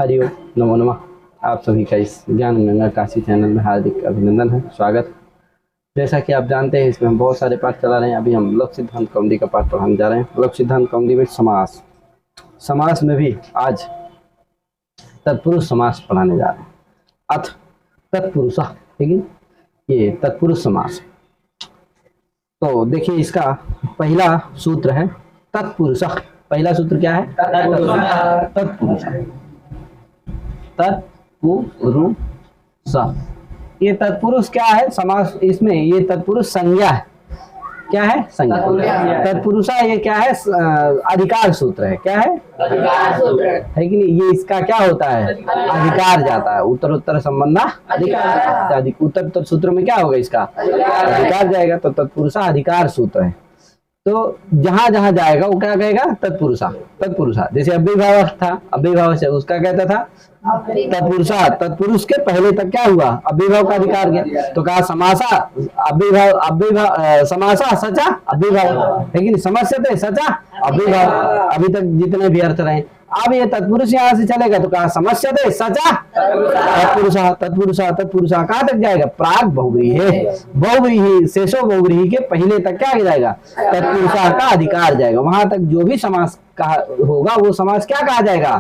हरिओम नमो नमः। आप सभी का इस ज्ञान गंगा काशी चैनल में हार्दिक अभिनंदन है, स्वागत। जैसा कि आप जानते हैं इसमें हम बहुत सारे पाठ चला रहे हैं। अभी हम लोक सिद्धांत कौमुदी का पाठ पढ़ाने जा रहे हैं। लोक सिद्धांत कौमुदी में समास में भी आज तत्पुरुष समास पढ़ाने जा रहे हैं। अथ तत्पुरुष, ठीक है, ये तत्पुरुष समास है। तो देखिए इसका पहला सूत्र है तत्पुरुष। पहला सूत्र क्या है? तत्पुरुष। तत्पुरुष, ये तत्पुरुष क्या है? समास इसमें ये तत्पुरुष संज्ञा है। क्या है? संज्ञा। तत्पुरुषा ये क्या है? अधिकार सूत्र है। क्या है? अधिकार सूत्र है कि नहीं? ये इसका क्या होता है? अधिकार जाता है। उत्तर संबंधा अधिकार। उत्तर सूत्र में क्या होगा? इसका अधिकार जाएगा। तो तत्पुरुषा अधिकार सूत्र है। तो जहां जहां जाएगा वो क्या कहेगा? तत्पुरुषा। जैसे अव्ययभाव था, अव्ययभाव से उसका कहता था तत्पुरुषा। तत्पुरुष के पहले तक क्या हुआ? अव्ययभाव का अधिकार गया। तो कहा समासा अव्ययभाव समासा सचा अव्ययभाव, लेकिन समस्या सचा अव्ययभाव। अभी तक जितने भी अर्थ रहे। अब ये तत्पुरुष यहाँ से चलेगा तो कहा समस्या दे सचा तत्पुरुषा कहाँ तक जाएगा? प्राग बहुव्रीहि शेषो बहुव्रीहि के पहले तक क्या जाएगा? तत्पुरुषा का अधिकार जाएगा। वहां तक जो भी समास कहा होगा वो समास क्या कहा जाएगा?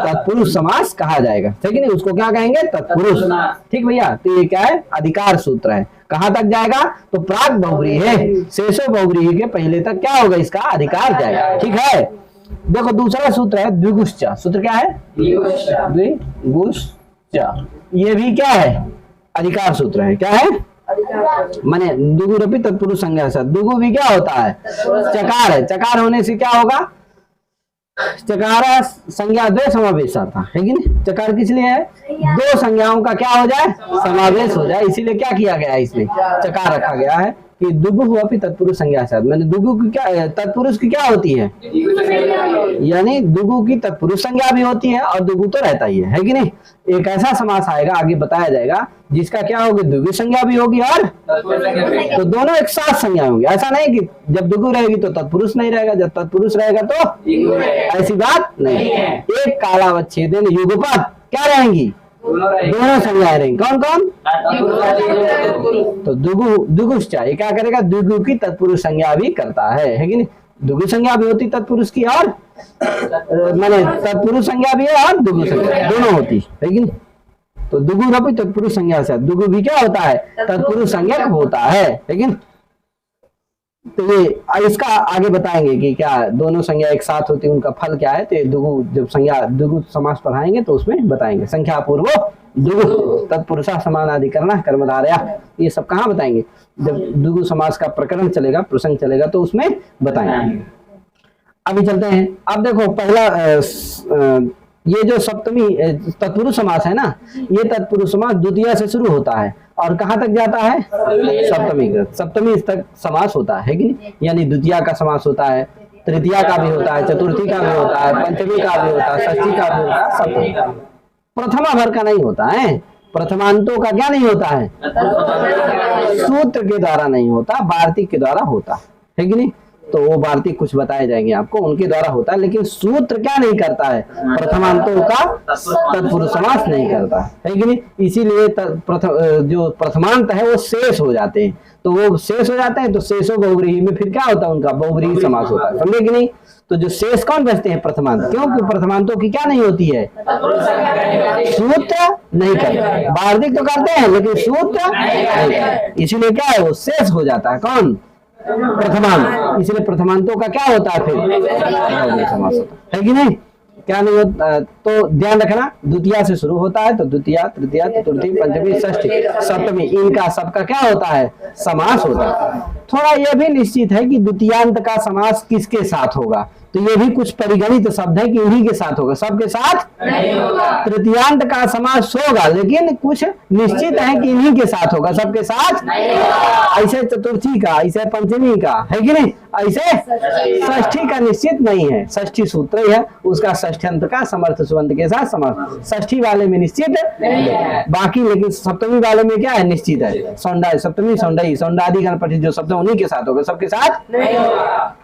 तत्पुरुष समास कहा जाएगा। ठीक है, उसको क्या कहेंगे? तत्पुरुष। ठीक भैया, तो ये क्या है? अधिकार सूत्र है। कहाँ तक जाएगा? तो प्राग बहुव्रीहि शेषो बहुव्रीहि के पहले तक क्या होगा? इसका अधिकार जाएगा। ठीक है, देखो दूसरा सूत्र है द्विगुश्च। सूत्र क्या है? द्विगुश्च। ये भी क्या है? अधिकार सूत्र है। क्या है? माने दुगुरपि तत्पुरुष संज्ञा से। दुगु भी क्या होता है? चकार है। चकार होने से क्या होगा? चकार संज्ञा द्वय समावेश आता है कि नहीं? चकार किस लिए है? दो संज्ञाओं का क्या हो जाए? समावेश हो जाए। इसीलिए क्या किया गया है? इसमें चकार रखा गया है कि दुगु हुआ भी तत्पुरुष संज्ञा साथ। मैंने दुगु की क्या, तत्पुरुष की क्या होती है? यानी दुगु की तत्पुरुष संज्ञा भी होती है और दुगु तो रहता ही है कि नहीं? एक ऐसा समास आएगा, आगे बताया जाएगा, जिसका क्या होगी? दुगु संज्ञा भी होगी और तो दोनों एक साथ संज्ञा होंगी। ऐसा नहीं कि जब दुगु रहेगी तो तत्पुरुष नहीं रहेगा, जब तत्पुरुष रहेगा तो ऐसी बात नहीं है। एक कालावच्छेदन युगपद क्या रहेंगी? दोनों संज्ञाएं रहेंगी। कौन कौन? तो दुगुश्च ये क्या करेगा? दुगु की तत्पुरुष संज्ञा भी करता है कि नहीं? दुगु संज्ञा भी होती तत्पुरुष की और माने तत्पुरुष संज्ञा भी है और दुगु संज्ञा दोनों होती है कि नहीं? तो दुगु रपि तत्पुरुष संज्ञा से दुगु भी क्या होता है? तत्पुरुष संज्ञा होता है। लेकिन तो ये इसका आगे बताएंगे कि क्या दोनों संज्ञा एक साथ होती है, उनका फल क्या है। तो दुगु जब संज्ञा दुगु समास पढ़ाएंगे तो उसमें बताएंगे। संख्या पूर्व दुगु तत्पुरुषा समानाधिकरण कर्मधारया, ये सब कहाँ बताएंगे? जब दुगु समास का प्रकरण चलेगा, प्रसंग चलेगा तो उसमें बताएंगे। अभी चलते हैं। अब देखो पहला ये जो सप्तमी तत्पुरुष समास है ना, ये तत्पुरुष समास द्वितीय से शुरू होता है और कहाँ तक जाता है? सप्तमी तक समास होता है कि नहीं? यानी द्वितीय का समास होता है, तृतीया का भी होता है, चतुर्थी का भी होता है, पंचमी का भी होता है, षष्ठी का भी होता है, सप्तमी का। प्रथमा भर का नहीं होता है। प्रथमांतों का क्या नहीं होता है? सूत्र के द्वारा नहीं होता, वार्तिक के द्वारा होता है कि नहीं? तो वो वार्तिक कुछ बताए जाएंगे आपको, उनके द्वारा होता है। लेकिन सूत्र क्या नहीं करता है? प्रथमांतों का तत्पुरुष समास नहीं करता है कि नहीं? इसीलिए जो प्रथमांत है वो शेष हो जाते हैं। तो वो शेष हो जाते हैं तो शेषो बहुव्रीहि में फिर क्या होता है? उनका बहुव्रीहि समास होता है। समझे कि नहीं? तो जो शेष कौन बचते हैं? प्रथमांत। क्योंकि प्रथमांतों की क्या नहीं होती है? सूत्र नहीं करते। वार्तिक तो करते हैं लेकिन सूत्र नहीं, इसीलिए क्या है? वो शेष हो जाता है। कौन? प्रथमांत। इसलिए प्रथमांतों का क्या होता है? फिर समास होता है कि नहीं? क्या नहीं होता? तो ध्यान रखना, द्वितीय से शुरू होता है तो द्वितीय, तृतीय, चतुर्थी, पंचमी, षष्ठी, सप्तमी, इनका सबका क्या होता है? समास होता है। थोड़ा यह भी निश्चित है कि द्वितीयांत का समास किसके साथ होगा, तो ये भी कुछ परिगणित शब्द है कि इन्हीं के साथ होगा, सबके साथ नहीं होगा। तृतीयांत का समास होगा लेकिन कुछ निश्चित है कि इन्हीं के साथ होगा, सबके साथ नहीं होगा। ऐसे चतुर्थी का, ऐसे पंचमी का है कि नहीं? ऐसे षष्ठी का निश्चित नहीं है। षष्ठी सूत्र है, उसका षष्ठ्यंत का समर्थ सुबंध के साथ समास। षष्ठी वाले में निश्चित है बाकी, लेकिन सप्तमी वाले में क्या है? निश्चित है। सौंडा सप्तमी, सौंडाई, सौंडादि गणपति जो शब्द उन्हीं के साथ होगा, सबके साथ नहीं होगा।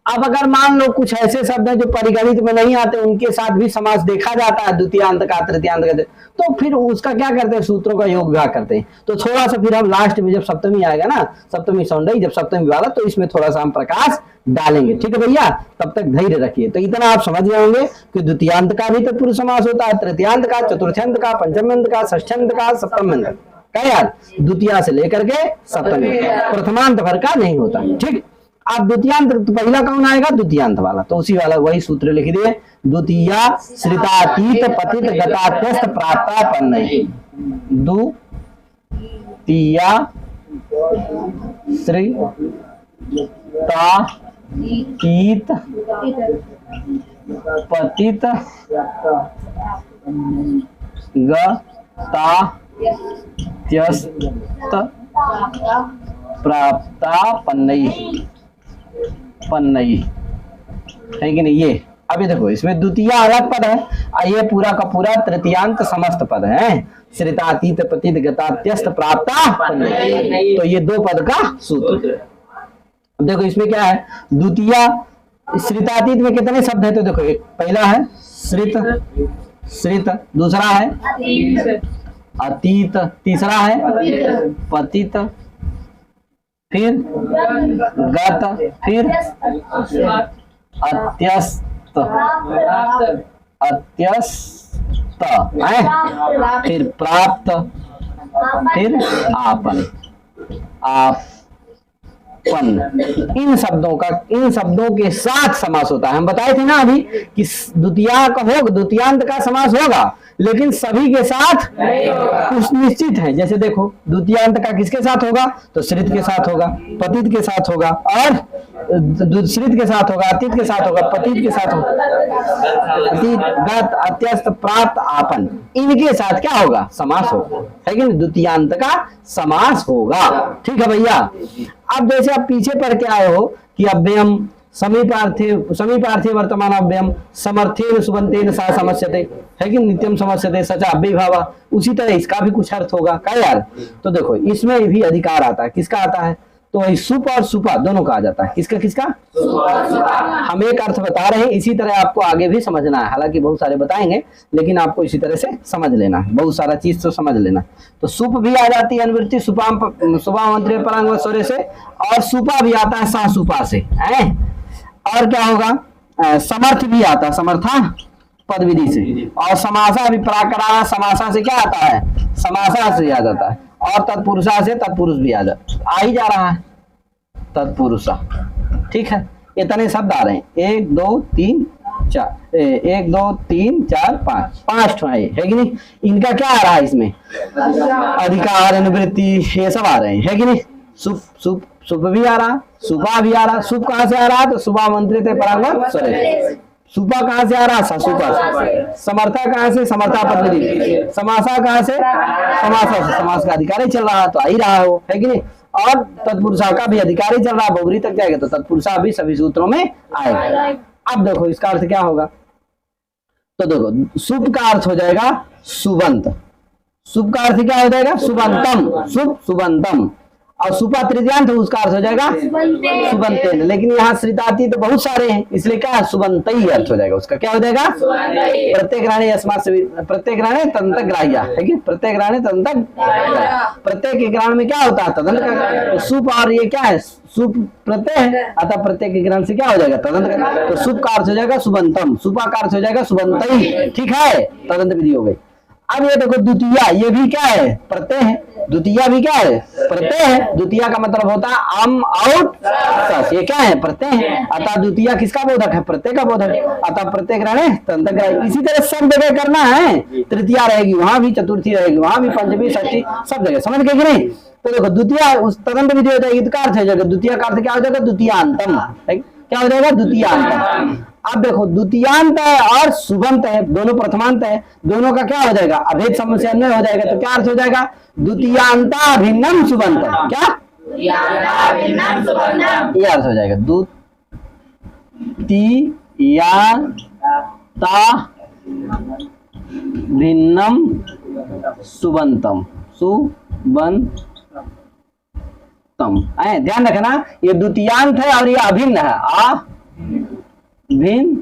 अब अगर मान लो कुछ ऐसे शब्द हैं जो परिगणित में नहीं आते, उनके साथ भी समास देखा जाता है, द्वितीयांत का तृतीयांत का, तो फिर उसका क्या करते हैं, सूत्रों का योग विभाग करते हैं। तो थोड़ा सा फिर हम लास्ट में जब सप्तमी आएगा ना, सप्तमी सौंदर्य जब सप्तमी विभाग, तो इसमें थोड़ा सा हम प्रकाश डालेंगे। ठीक है भैया, तब तक धैर्य रखिए। तो इतना आप समझ गए होंगे कि द्वितीयांत का भी तत्पुरुष समास होता है, तृतीयांत का, चतुर्थ्यंत का, पंचम्यंत का, षष्ठ्यंत का, सप्तम्यंत का, यार द्वितीया से लेकर के सप्तमी, प्रथमांत भर का नहीं होता। ठीक, आप द्वितीयांत तो पहला कौन आएगा, द्वितीयांत वाला, तो उसी वाला वही सूत्र लिख दिए, द्वितीया श्रितातीत पतित गतात्यस्त प्राप्तापन्न, द्वितीया श्रितातीत पतित गतात्यस्त प्राप्तापन्न है कि नहीं। ये अभी देखो, इसमें द्वितीय अलग पद है, ये पूरा का पूरा तृतीयांत समस्त पद है, श्रितातीत पतित गतात्यस्त प्राप्तापन्न, तो ये दो पद का सूत्र। अब देखो इसमें क्या है, द्वितीय श्रितातीत में कितने शब्द है, तो देखो एक पहला है श्रित, श्रित, दूसरा है अतीत, तीसरा है पतित, फिर गत, फिर अत्यस्त, अत्यस्त है, फिर प्राप्त, फिर आपन, आपन। इन शब्दों का, इन शब्दों के साथ समास होता है। हम बताए थे ना अभी कि द्वितीया का होगा, द्वितीयांत का समास होगा, लेकिन सभी के साथ कुछ निश्चित है। जैसे देखो द्वितीयांत का किसके साथ होगा, तो श्रित के साथ होगा, पतित के साथ होगा, और श्रित के साथ होगा, अतीत के साथ होगा, पतित के साथ होगा, अतीत, गत, अत्यस्त, प्राप्त, आपन, इनके साथ क्या होगा, समास होगा, है कि नहीं, द्वितीयांत का समास होगा। ठीक है भैया। अब जैसे आप पीछे पढ़ के आए हो कि अव्ययम समीपार्थे वर्तमान अव्ययम समर्थेन सुबंतेन सा समस्यते, है कि नित्यम समस्यते सचा अव्ययभावा, उसी तरह इसका भी कुछ अर्थ होगा क्या यार। तो देखो इसमें भी अधिकार आता है, किसका आता है, तो वही सुप और सुपा दोनों का आ जाता है। किसका किसका, हम एक अर्थ बता रहे हैं, इसी तरह आपको आगे भी समझना है, हालांकि बहुत सारे बताएंगे, लेकिन आपको इसी तरह से समझ लेना है, बहुत सारा चीज तो समझ लेना। तो सुप भी आ जाती है अनुवृत्ति सुपा मंत्री परांग स्वरे से, और सुपा भी आता है सा सुपा से, है। और क्या होगा, समर्थ भी आता है, समर्था पद विधि से, और समासा भी प्राकरा समासा से क्या आता है, समासा से आ जाता है, और तत्पुरुषा से तत्पुरुष भी आ ही जा रहा है, तत्पुरुषा। ठीक है, इतने शब्द आ रहे हैं, 1 2 3 4, 1 2 3 4 5, 5 है कि नहीं। इनका क्या आ रहा है इसमें, अधिकार अनुवृत्ति ये सब आ रहे हैं, है कि नहीं। सुप सुप सुप भी आ रहा, सुपा भी आ रहा। सुप कहाँ से आ रहा, तो सुबह मंत्रित परांग स्वरे। सुपा कहाँ से आ रहा, सुपा। समर्था कहाँ से, समर्था पद्धति। समासा कहाँ से, समासा से। समास का अधिकारी चल रहा तो आ ही रहा हो, है कि नहीं। और तत्पुरुषा का भी अधिकारी चल रहा, बहुरी तक जाएगा तो तत्पुरुषा भी सभी सूत्रों में आएगा। अब देखो इसका अर्थ क्या होगा, तो देखो सुप का अर्थ हो जाएगा सुबंत। सुप का अर्थ क्या हो जाएगा, सुबंतम, सुप सुबंतम। और सुपा तृतीयांत उसका अर्थ हो जाएगा सुबंतेन। लेकिन यहाँ श्रिताती तो बहुत सारे हैं, इसलिए क्या सुबंतई अर्थ हो जाएगा उसका, क्या हो जाएगा, प्रत्येक राणे अस्मात् से, प्रत्येक राणे तंतक ग्राह्या, है कि प्रत्येक राणे तंतक, प्रत्येक ग्राण में क्या होता है, तदंत का। तो सुप और ये क्या है, सुप प्रत्यय है, अतः प्रत्येक ग्राण से क्या हो जाएगा, तदंत का। तो सुप का अर्थ हो जाएगा सुबंतम, सुपा का अर्थ हो जाएगा सुबंतई। ठीक है, तदंत विधि हो गई। अब ये देखो द्वितीया, ये भी क्या है, प्रत्यय है। द्वितीया भी क्या है, प्रत्यय है। द्वितीया का मतलब होता है अम आउट सस, ये क्या है, प्रत्यय है। अतः द्वितीया किसका बोधक है, प्रत्यय का बोधक। अतः प्रत्यय ग्रहण तंत्र। इसी तरह सब जगह करना है, तृतीया रहेगी वहां भी, चतुर्थी रहेगी वहां भी, पंचमी षष्ठी सब जगह, समझ गए कि नहीं। तो देखो द्वितीया उस तदंत विधि हो जाएगी, तो अर्थ हो जाएगा द्वितीय का अर्थ क्या हो जाएगा, द्वितीयांतम, क्या हो जाएगा, द्वितीयांत। अब देखो द्वितीयांत है और सुबंत है, दोनों प्रथमांत है, दोनों का क्या हो जाएगा, अभेद समस्या में हो जाएगा। तो क्या अर्थ हो जाएगा, द्वितीयांता भिन्नम सुबंत, क्या ये अर्थ हो जाएगा, द्वितीयांता भिन्नम सुबंतम, सुबंतम। ध्यान रखना, ये द्वितीयांत है और ये अभिन्न है, भिन्न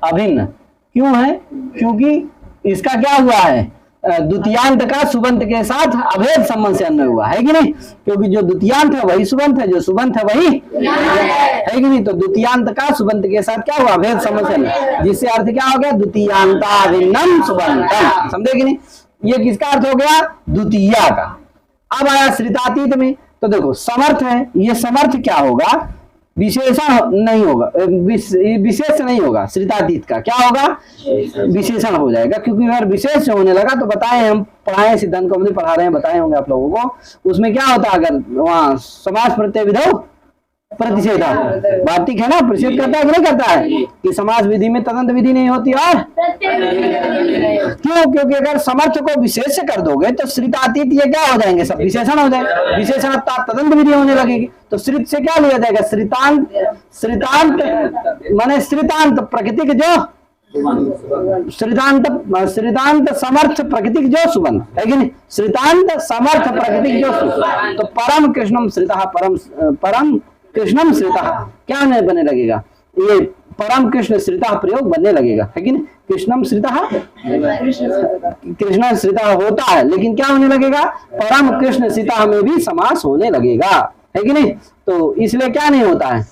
अभिन्न। क्यों है? क्योंकि इसका क्या हुआ है, द्वितीयांत का सुबंत के साथ अभेद संबंध से अन्वय हुआ है कि नहीं, क्योंकि जो द्वितीयांत है वही सुबंत है, जो सुबंत है वही है कि नहीं। तो द्वितीयांत का सुबंत के साथ क्या हुआ, अभेद संबंध से अन्वय, जिससे अर्थ क्या हो गया, द्वितीयांताभिन्नम सुबंतम। समझे कि नहीं? ये किसका अर्थ हो गया, द्वितीया का। अब आया श्रितातीत में, तो देखो समर्थ है, ये समर्थ क्या होगा, विशेषण नहीं होगा, विशेष नहीं होगा, श्रितातीत का क्या होगा, विशेषण हो जाएगा। क्योंकि अगर विशेष होने लगा तो बताए, हम पढ़ाए सिद्धांत कौमुदी पढ़ा रहे हैं, बताए होंगे आप लोगों को, उसमें क्या होता है, अगर वहां समास प्रत्यय विधौ प्रतिषेध वार्तिक है ना, प्रतिषेध करता है कि नहीं करता है, कि समास विधि में तदंत विधि नहीं होती। और क्यों? क्योंकि अगर समर्थ को विशेष कर दोगे तो श्रितातीत ये क्या हो जाएंगे, सब विशेषण हो जाएंगे, विशेषण तदंत विधि होने लगेगी। तो श्रित से क्या लिया जाएगा, श्रितांत, श्रितांत माने श्रितांत प्रकृति जो श्रितांत, श्रितांत समर्थ प्रकृति जो सुबंत है कि नहीं, श्रितांत समर्थ प्रकृति जो सुबंत। तो परम कृष्णम श्रिता, परम कृष्णम श्रिता क्या बने लगेगा, ये परम कृष्ण श्रिता प्रयोग बनने लगेगा, है कि नहीं। कृष्णम श्रिता, कृष्ण श्रिता होता है, लेकिन क्या होने लगेगा, परम कृष्ण श्रिता में भी समास होने लगेगा, है कि नहीं। तो इसलिए क्या नहीं होता है,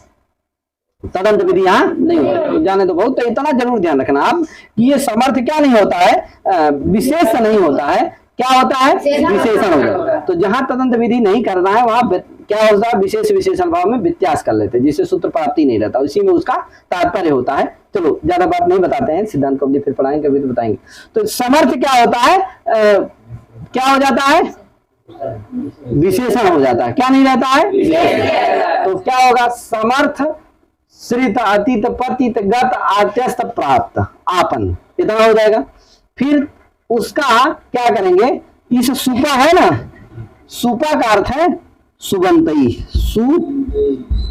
तदंत विधि यहाँ नहीं होता। तो जाने तो बहुत, तो इतना जरूर ध्यान रखना आप कि ये समर्थ क्या नहीं होता है, विशेष नहीं होता है, क्या होता है, विशेषण हो जाता है। तो जहां तदंत विधि नहीं करना है वहां क्या होता है, विशेष विशेषण भाव में व्यत्यास कर लेते हैं, जिससे सूत्र प्राप्ति नहीं रहता, इसी में उसका तात्पर्य होता है। चलो ज्यादा बात नहीं बताते हैं, सिद्धांत कौमुदी फिर पढ़ाएंगे, कभी तो बताएंगे। तो समर्थ क्या होता है, क्या हो जाता है, विशेषण हो जाता है, क्या नहीं रहता है। तो क्या होगा, समर्थ श्रित अतीत पतित गत आत्यस्त प्राप्त आपन, इतना हो जाएगा। फिर उसका क्या करेंगे, इस सुपा है ना, सुपा का अर्थ है सुबंतई, सु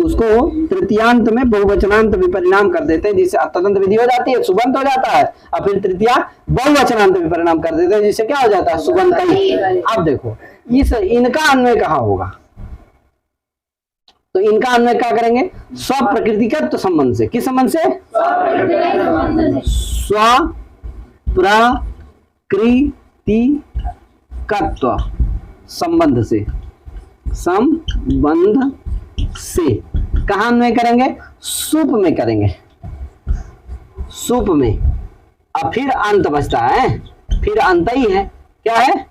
उसको तृतीयांत में बहुवचनांत विपरिणाम कर देते हैं, जिससे तदंत विधि हो जाती है, सुबंत हो जाता है, और फिर तृतीया बहुवचनांत विपरिणाम कर देते हैं, जिससे क्या हो जाता है, सुबंतई। अब देखो इस इनका अन्वय कहाँ होगा, तो इनका अन्वय क्या करेंगे, स्वप्रकृतिकत्व संबंध से। किस संबंध से, स्व प्रकृतिकत्व संबंध से, संबंध से। कहां अन्वय करेंगे, सुप में करेंगे, सुप में। अब फिर अंत बचता है, फिर अंत ही है, क्या है,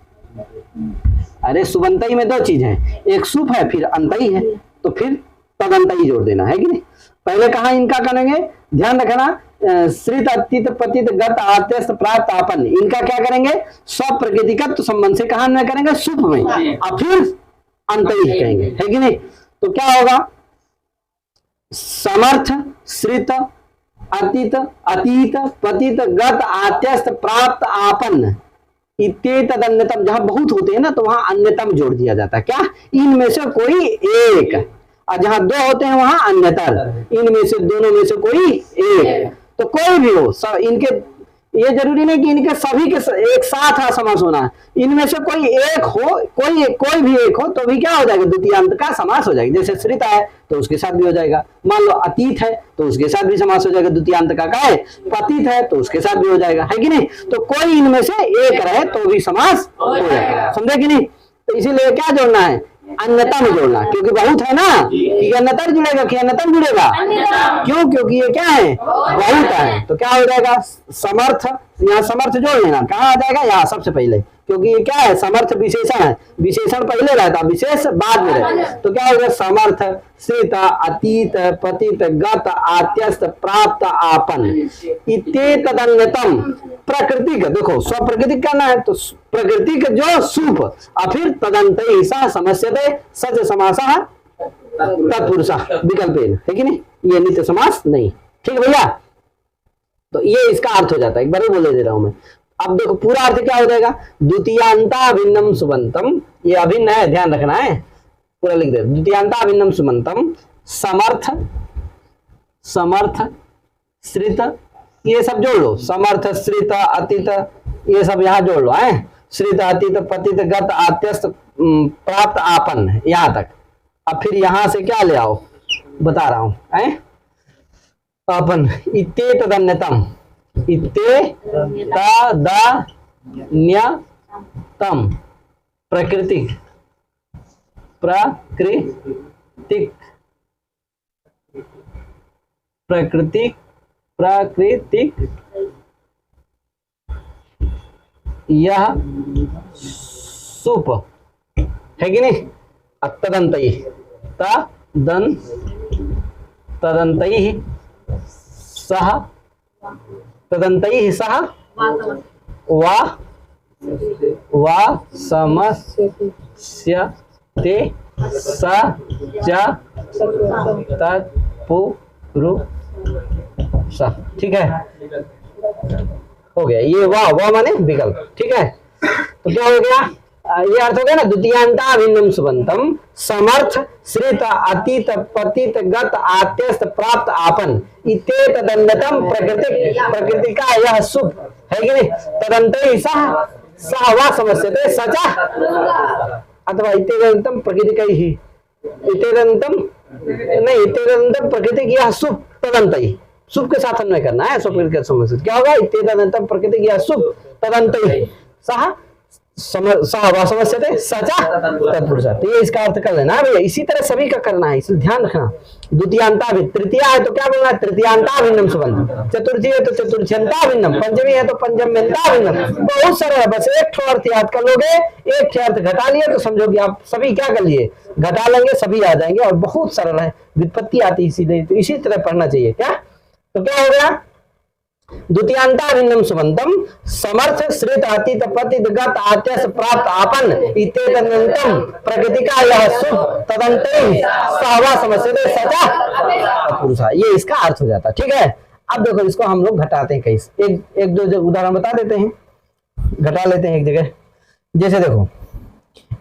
अरे सुबंतई में दो चीज है, एक सुप है फिर अंत ही है, तो फिर तदंतई जोड़ देना है कि नहीं। पहले कहा इनका करेंगे, ध्यान रखना, श्रित अतीत पतित गत आत्यस्त प्राप्त आपन, इनका क्या करेंगे, स्वप्रकृतिकत्व संबंध से कहा अन्वय करेंगे, सुप में, और फिर अंतरिक्ष कहेंगे, है कि नहीं। तो क्या होगा, समर्थ श्रित अतीत अतीत पतित गत आत्यस्त प्राप्त आपन इत्येतद अन्यतम, जहां बहुत होते हैं ना तो वहां अन्यतम जोड़ दिया जाता है, क्या, इनमें से कोई एक, और जहां दो होते हैं वहां अन्यतर, इनमें से दोनों में से कोई एक। तो कोई भी हो, इनके ये जरूरी नहीं कि इनके सभी के एक साथ समास होना है, इनमें से कोई एक हो, कोई भी एक हो तो भी क्या हो जाएगा, द्वितीयांत का समास हो जाएगा। जैसे श्रित है तो उसके साथ भी हो जाएगा, मान लो अतीत है तो उसके साथ भी समास हो जाएगा द्वितीयांत का है, पतित है तो उसके साथ भी हो जाएगा, है कि नहीं। तो कोई इनमें से एक रहे तो भी समास हो जाएगा, समझे कि नहीं। तो इसीलिए क्या जोड़ना है, अन्यता में जोड़ना, क्योंकि बहुत है ना, कि अन्यतर जुड़ेगा कि अन्यतम जुड़ेगा, क्यों, क्योंकि ये क्या है, बहुत है। तो क्या हो जाएगा, समर्थ, यहाँ समर्थ जोड़ लेना, कहाँ आ जाएगा, यहाँ सबसे पहले, क्योंकि ये क्या है, समर्थ विशेषण है, विशेषण पहले रहता, विशेष बाद में रहता। तो क्या होगा, समर्थ श्रित अतीत पतित गत आत्यस्त प्राप्त आपन इत्येतदन्यतम प्रकृतिक, देखो स्वप्रकृतिक करना है तो प्रकृतिक जो सुप, और फिर तदंतई सा समस्यते सच समासः तत्पुरुषः विकल्पेन, है कि नहीं, ये नित्य समास नहीं, ठीक है भैया। तो ये इसका अर्थ हो जाता है, एक बार बोल दे रहा हूं मैं। अब देखो पूरा अर्थ क्या हो जाएगा, द्वितीयांता भिन्नम सुबंतम, ये अभिन्न है, ध्यान रखना है, पूरा लिख दे, द्वितीयांता भिन्नम सुबंतम, समर्थ समर्थ श्रित, ये सब जोड़ लो, समर्थ श्रित अतीत ये सब यहाँ जोड़ लो, है, श्रित अतीत पतित गत आत्यस्त प्राप्त आपन, यहां तक। अब फिर यहां से क्या ले आओ, बता रहा हूं, है, अपन इत्ते तदन्यतम, इत्ते तदन्यतम प्राकृतिक, प्राकृतिक, प्राकृतिक, प्राकृतिक यह सुप है कि नहीं। तदंतई, तदंतई सह, तदंतई सह वा समस्यते स च तत्पुरुष। ठीक है, हो गया ये वाह माने विकल्प। ठीक है, तो क्या हो गया, ये अर्थ हो गया ना, द्वितीयांता भिन्नम सुबंतम समर्थ श्रित अतीत पतित गत आत्यस्त प्राप्त आपन इते तदन्यतम प्रकृति, प्रकृति का यह सुप है कि नहीं। तदंतई सह वा समस्यते सचा अथवा इते तदंतम प्रकृति का ही, इते तदंतम नहीं, इते तदंतम प्रकृति की यह सुप तदंतई, सुप के साथ अन्वय करना है। समस्या क्या होगा, इते तदंतम प्रकृति की यह सुप तदंतई सह समस्या थे सचा तत्पुरुष। तो ये इसका अर्थ कर लेना भैया, इसी तरह सभी का करना है, इसलिए ध्यान रखना। द्वितीयांता भी, तृतीया है तो क्या बोलना है, तृतीयांता भिन्नम सुबंधम, चतुर्थी है तो चतुर्थ्यंता भिन्नम, पंचमी है तो पंचम्यंता भिन्नम। बहुत सरल है, बस एक ठो अर्थ याद कर लोगे, एक ठो अर्थ घटा लिए तो समझो कि आप सभी क्या कर लिए, घटा लेंगे सभी आ जाएंगे। और बहुत सरल है, व्युत्पत्ति आती है सीधे, तो इसी तरह पढ़ना चाहिए। क्या तो क्या हो गया, द्वितीयांता भिन्नम सुबंतम समर्थ श्रित अतीत पतित गत आत्यस प्राप्त आपन इते तदन्यतम प्रकृति का यह सुख तदंतई सहवा समस्यते सचा तत्पुरुषा। ये इसका अर्थ हो जाता। ठीक है, अब देखो इसको हम लोग घटाते हैं, कई एक दो उदाहरण बता देते हैं, घटा लेते हैं एक जगह। जैसे देखो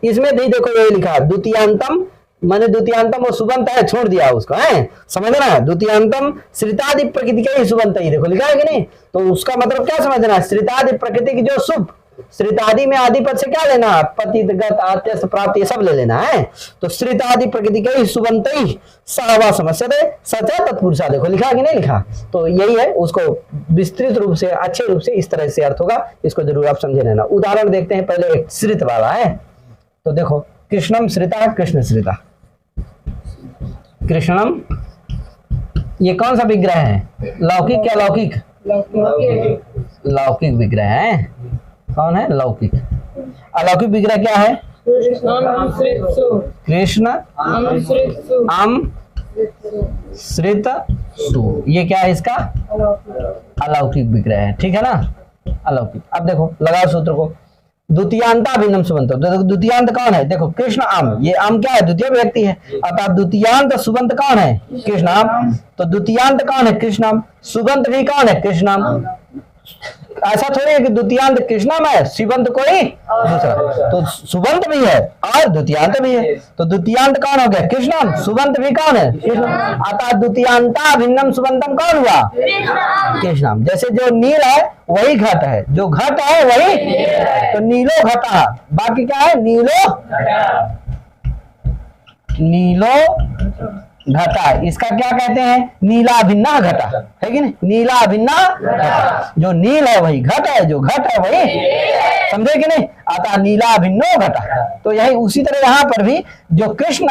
इसमें भी देखो ये लिखा द्वितीयांतम, मैंने द्वितीयांतम और सुबंत है छोड़ दिया उसको, है समझना। द्वितीयांतम श्रितादि प्रकृति का ही सुबंत ही देखो लिखा है कि नहीं, तो उसका मतलब क्या समझना, श्रितादि प्रकृति की जो शुभ, श्रितादि में आदि पद से क्या लेना, पतित गत आत्यस प्राप्त ये सब ले लेना है। तो श्रितादि प्रकृति का ही सुबंत ही सहवा समस्या सचा तत्पुरुषा देखो लिखा है कि नहीं लिखा। तो यही है, उसको विस्तृत रूप से अच्छे रूप से इस तरह से अर्थ होगा, इसको जरूर आप समझे रहना। उदाहरण देखते हैं, पहले एक श्रित वाला है, तो देखो कृष्णम श्रिता, कृष्ण श्रिता, कृष्णम ये कौन सा विग्रह है, लौकिक क्या लौकिक, लौकिक विग्रह है। कौन है लौकिक, अलौकिक विग्रह क्या है, कृष्ण अम श्रित सु, ये क्या है इसका अलौकिक विग्रह है। ठीक है ना, अलौकिक। अब देखो लगाओ सूत्र को, द्वितीयांता भिन्नम सुबंत। द्वितीयांत कौन है, देखो कृष्ण आम, ये आम क्या है, द्वितीय व्यक्ति है, अर्थात द्वितीयांत सुबंत कौन है, कृष्ण आम। तो द्वितीयांत कौन है, कृष्णाम, सुबंत भी कौन है, कृष्णाम। ऐसा थोड़ी है कि द्वितीयांत कृष्णाम है, सुबंत कोई दूसरा, तो सुबंत भी है और द्वितीयांत भी है। तो द्वितीयांत कौन हो गया, कृष्णाम, सुबंत भी कौन है, कृष्ण। अतः द्वितीयांता भिन्नम सुबंतम कौन हुआ, कृष्णाम। जैसे जो नील है वही घट है, जो घट है वही, तो नीलो घटा, बाकी क्या है, नीलो घटा, इसका क्या कहते हैं, नीला भिन्ना घटा, है कि नहीं, नीला भिन्ना घटा। जो नील है वही घट है, जो घट है वही, समझे कि नहीं। अतः नीला भिन्नो घटा। तो यही उसी तरह यहाँ पर भी जो कृष्ण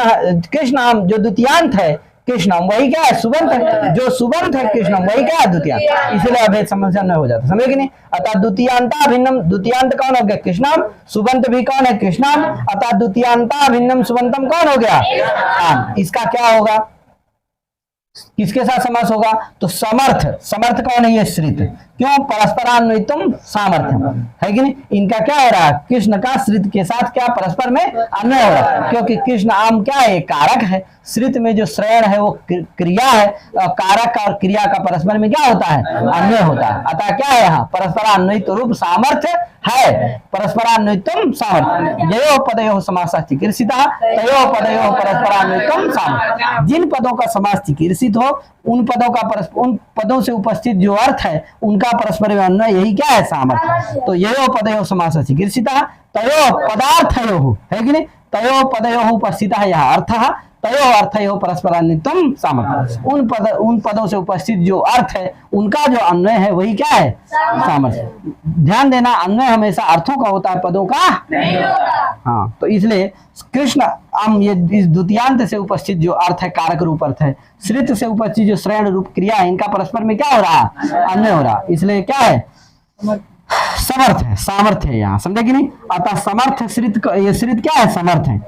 जो द्वितीयांत है कृष्णम वही क्या है, सुबंत है, जो सुबंत है कृष्णम वही क्या है, द्वितीयांत। इसलिए अभेद समस्या न हो जाता, समझे कि नहीं। अतः द्वितीयांता भिन्नम, द्वितीयांत कौन हो गया, कृष्णम, सुबंत भी कौन है, कृष्णम। अतः द्वितीयांता भिन्नम सुबंतम कौन हो गया, आम। इसका क्या होगा, किसके साथ समास होगा, तो समर्थ, समर्थ कौन है, ये श्रित, क्यों, परस्परान्वयितुम सामर्थ्यम, है कि नहीं। इनका क्या हो रहा है, कृष्ण का श्रित के साथ क्या परस्पर में अन्वय हो रहा है, क्योंकि कृष्ण आम क्या है, कारक है, श्रित में जो श्रयण है वो क्रिया है, कारक और क्रिया का परस्पर में क्या होता है, अन्वय होता है। अतः क्या है यहाँ परस्परान्वयित रूप सामर्थ्य है, परस्परान्वयितुम सामर्थ्य। जयो पदयो समास चिकीर्षिता तयो पदयो परस्परान्वयितुम सामर्थ्य। जिन पदों का समास चिकीर्षित हो उन पदों से उपस्थित जो अर्थ है उनका परस्पर अन्वय, यही क्या है, सामर्थ्य। तो यो पदयो समास चिकीर्षिता तयो पदार्थयो, है कि नहीं, तयो पदयोः उपस्थितः यः अर्थः तयो अर्थयोः परस्परान्वितम सामर्थ्य। उन पदों से उपस्थित जो अर्थ है उनका जो अन्वय है वही क्या है? सामर्थ्य। ध्यान देना, अन्वय हमेशा अर्थों का होता है, पदों का नहीं होता। हाँ, तो इसलिए कृष्ण हम ये इस द्वितीयांत से उपस्थित जो अर्थ है कारक रूप अर्थ है, श्रित से उपस्थित जो श्रेण रूप क्रिया है, इनका परस्पर में क्या हो रहा है? अन्वय हो रहा है। इसलिए क्या है? समर्थ है, सामर्थ्य है यहाँ, समझे कि नहीं? अतः समर्थ श्रित, ये श्रित क्या है? समर्थ है।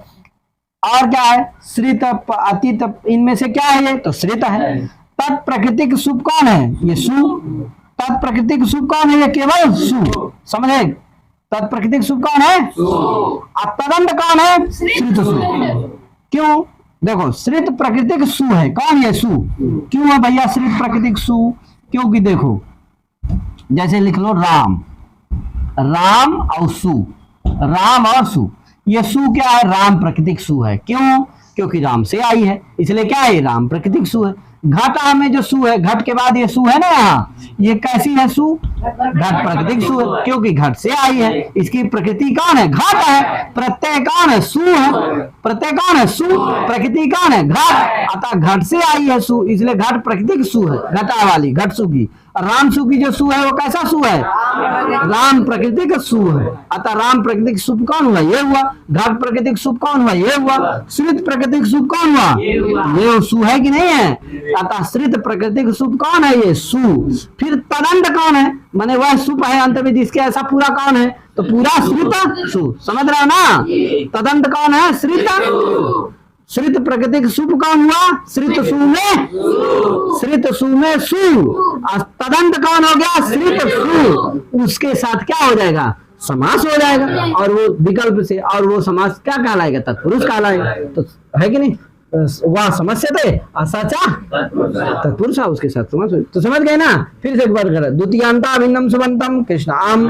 और क्या है? श्रित अतीत, इनमें से क्या है? ये तो श्रित है। तत्प्रकृतिक सुप कौन है? ये सु। तत्प्रकृतिक सुप कौन है? ये केवल सु, समझे? तत्प्रकृतिक सुप कौन है? तदंत कौन है? श्रित सु। क्यों? देखो, श्रित प्रकृतिक सु है। कौन ये सु? क्यों है भैया श्रित प्रकृतिक सु? क्योंकि देखो, जैसे लिख लो राम, राम और सु, राम और सु, ये सु क्या है? राम प्रकृतिक सु है। क्यों? क्योंकि राम से आई है, इसलिए क्या है? राम प्रकृतिक सु है। घट में जो सु है, घट के बाद ये सु है ना, यहाँ ये कैसी है? सु, घट प्रकृतिक सु है, क्योंकि घट से आई है। इसकी प्रकृति कौन है? घट है। प्रत्यय कौन है? सु है। प्रत्यय कौन है? सु। प्रकृति कौन है? घट। अतः घट से आई है सु, इसलिए घट प्रकृतिक सु है, घटा वाली, घट सु की। राम सु की जो सु है वो कैसा सु है? राम प्रकृतिक सु है। अतः राम प्रकृतिक सुप कौन हुआ? ये हुआ। घट प्रकृतिक सुप कौन हुआ? ये हुआ। श्रित प्रकृतिक सुप कौन हुआ? ये सु है कि नहीं है? अतः श्रित प्रकृतिक सुप कौन है? ये सु। फिर तदंत कौन है? माने वह सुप है अंत में जिसके ऐसा पूरा कौन है? तो पूरा श्रित सु, समझ रहे हो ना? तदंत कौन है? श्रित। श्रित प्रकृतिक सुप कौन हुआ? श्रित सु में, श्रित सु में सु। तदंत कौन हो गया? श्रित सु। उसके साथ क्या हो जाएगा? समास हो जाएगा, और वो विकल्प से, और वो समास क्या कहलाएगा? तत्पुरुष कहलाएगा। तो है कि नहीं? वह समस्यते असचा तत्पुरुष, उसके साथ समास। तो समझ गए ना? फिर से एक बार करें। द्वितीयांता भिन्नम सुबंतम कृष्ण आम,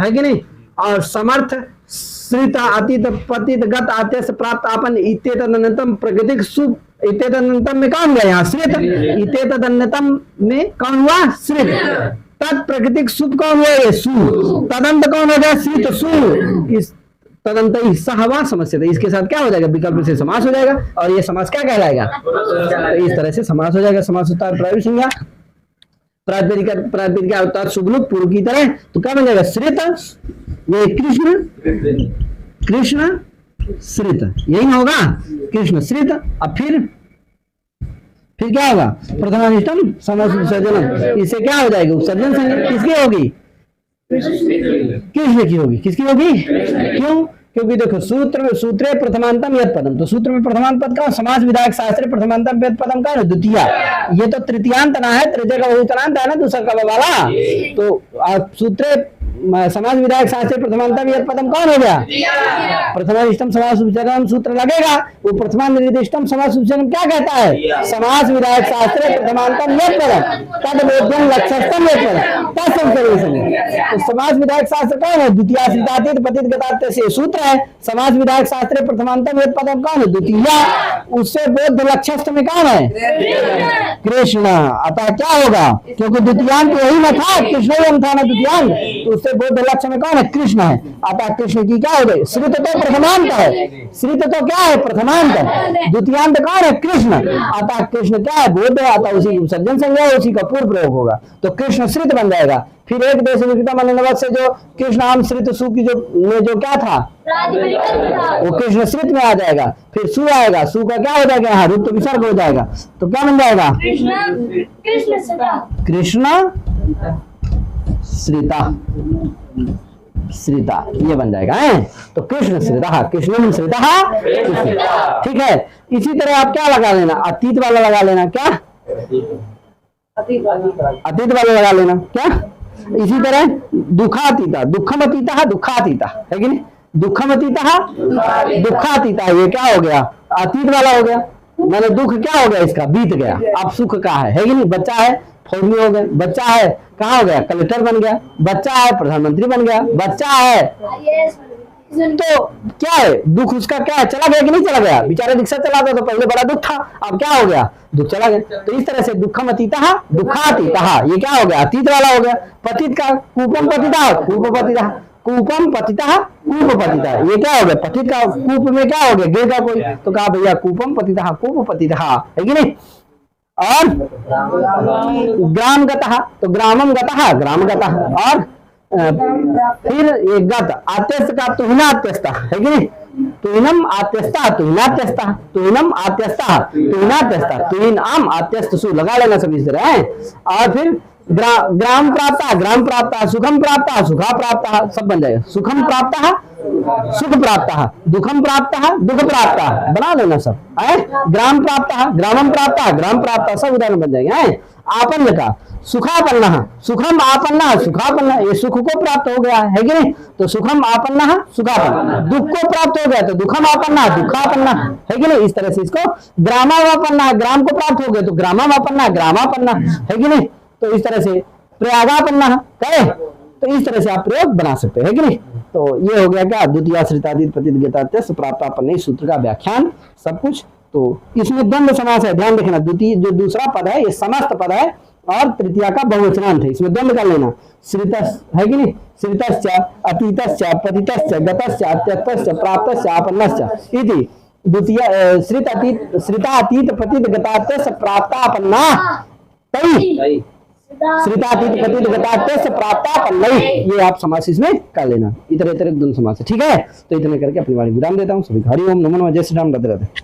है कि नहीं? और समर्थ श्रित अतीत पतित गत आते से प्राप्त आपन इत्येतदन्यतम प्रकृतिक सुप, इत्येतदन्यतम में कौन गया? यहाँ श्रित। इत्येतदन्यतम में कौन हुआ? श्रित। तत्प्रकृतिक सुप कौन हुआ? ये सु। तदंत कौन हो गया? श्रित सु। इस तदंत सहवा समस्या, इसके साथ क्या हो जाएगा? विकल्प से समास हो जाएगा, और ये समास क्या कहलाएगा? तो इस तरह से समास हो जाएगा। समास होता है प्रायोगिक संज्ञा, प्रातिपदिक अवतार शुभलुक पूर्व की तरह। तो क्या बन जाएगा? श्रित, ये कृष्ण, कृष्ण श्रित, यही ना होगा? कृष्ण श्रित। अब फिर क्या होगा? प्रथमानिष्टम समास विसर्जन, इससे क्या हो जाएगा? उपसर्जन संज्ञा किसकी होगी? कृष्ण की होगी। किसकी होगी? क्यों? क्योंकि देखो, सूत्रे प्रथमांतम यद पदम, तो सूत्र में प्रथमांत पद का, समास विधायक शास्त्र प्रथमांतम यद पदम का द्वितीय। ये तो तृतीयांत ना है, तृतीय का बहुतरांत है ना, दूसरा का वाला। तो सूत्रे समाज विधायक शास्त्र प्रथमांतम यद पदम कौन हो गया? प्रथमानिष्टम समास उपचरण सूत्र लगेगा। वो प्रथमानिष्टम समास उपचरण क्या कहता है? समास विधायक शास्त्र प्रथमांतम यद पदम तद बोध्यम लक्ष्यस्थम यद पदम तत्सम सर्वसंग। तो समास विधायक शास्त्र कौन है? द्वितीय श्रितातीत पतित गतातीत से सूत्र है। समास विधायक शास्त्र प्रथमांतम यद पदम कौन है? द्वितीय। उससे बोध लक्ष्यस्थ में कौन है? कृष्ण। अतः क्या होगा? क्योंकि द्वितीयांत यही न था, कृष्ण था ना द्वितीयांत, तो उससे बोध लक्ष्य में कौन है? कृष्ण है। अतः कृष्ण की क्या हो गई? श्रित तो प्रथमांत है, श्रित तो क्या है? प्रथमांत। द्वितीयांत कौन है? कृष्ण। अतः कृष्ण क्या है? बोध है। अतः उसी विसर्जन संज्ञा, उसी का पूर्व प्रयोग होगा, तो कृष्ण श्रित बन जाएगा। फिर एक देश विकृता से जो कृष्ण आम श्रित सु की जो क्या था? वो कृष्ण श्रित में आ जाएगा। फिर सु आएगा, सु का क्या हो जाएगा? यहाँ रूप तो विसर्ग हो जाएगा, तो क्या बन जाएगा? कृष्ण श्रिता, श्रिता, ये बन जाएगा है। तो कृष्ण श्रिता, कृष्ण श्रिता, ठीक है। इसी तरह आप क्या लगा लेना? अतीत वाला लगा लेना। क्या? अतीत वाला लगा लेना। क्या? इसी तरह दुखातीता, दुखमतीता, दुखातीता, है कि नहीं? दुखमतीता, दुखातीता, ये क्या हो गया? अतीत वाला हो गया। मैंने दुख क्या हो गया? इसका बीत गया। अब सुख का है कि नहीं? बच्चा है, फौजी हो गए। बच्चा है, कहाँ हो गया? कलेक्टर बन गया। बच्चा है, प्रधानमंत्री बन गया। बच्चा है, तो क्या है? दुख उसका क्या है? चला गया कि नहीं चला गया? बेचारा रिक्शा चलाता तो पहले बड़ा दुख था, अब क्या हो गया? दुख चला गया। तो इस तरह से दुखम अतीता, दुखातीता, ये क्या हो गया? अतीत वाला हो गया। पतित का कूपम पतिता, कूप पतिता, कूपम पतिता कूप पतिता, ये क्या हो गया, पतित का कूप में क्या हो गया, गिर का कोई, तो कहा भैया कूपम पतिता कूप पतिता, है कि नहीं। और ग्राम गतः, तो ग्रामम गतः ग्राम गतः, और फिर ये गत आत्यस्त का तुहिनात्यस्त, है कि नहीं, तुहिनम आत्यस्ता तुहिनात्यस्त, तुहिनम आत्यस्ता तुहिनात्यस्त, तुहिन आम आत्यस्त सु लगा लेना सब इस तरह है। और फिर ग्राम प्राप्त सुखम प्राप्त सुखा प्राप्त, सब बन जाएगा, सुखम प्राप्त सुख प्राप्त, दुखम प्राप्त दुख प्राप्त, बना लेना सब है। ग्राम प्राप्त ग्रामम प्राप्त ग्राम प्राप्त, सब उदाहरण बन जाएंगे है। आपन्न का सुखापन्न सुखम आपन्न सुखापन्न, ये सुख को प्राप्त हो गया, है कि नहीं, तो सुखम आपन्न सुखापन्न, दुख को प्राप्त हो गया तो दुखम आपन्न दुखापन्न, है कि नहीं। इस तरह से इसको ग्रामावापन्न, ग्राम को प्राप्त हो गया तो ग्रामावापन्न ग्रामापन्न, है कि नहीं। तो इस तरह से प्रयागापन्न कहे, तो इस तरह से आप प्रयोग बना सकते हैं, है कि नहीं। तो ये हो गया क्या, द्वितीय श्रितादीत प्रतिगतात्यस्य प्राप्तापन्न सूत्र का व्याख्यान सब कुछ। तो इसमें द्वंद्व समास है, ध्यान रखना, द्वितीय जो दूसरा पद है ये समस्त पद है और तृतीया का बहुवचनांत है, इसमें द्वंद्व कर लेना। श्रितस्, है कि नहीं, श्रितश्च अतीतश्च पतितश्च गतश्च अत्यक्तश्च प्राप्तश्च आपन्नश्च इति द्वितीय श्रितातीत पतित गतात्यस्य प्राप्तापन्ना तै श्रितातीत पतित गतात्यस्य प्राप्तापन्नै, ये आप समास इसमें कर लेना, इतने इतने द्वंद्व समास है, ठीक है। तो इतने करके अपनी वाणी विराम देता हूँ। सभी हरि ओम नमो नमः, जय श्री राम, राधे राधे।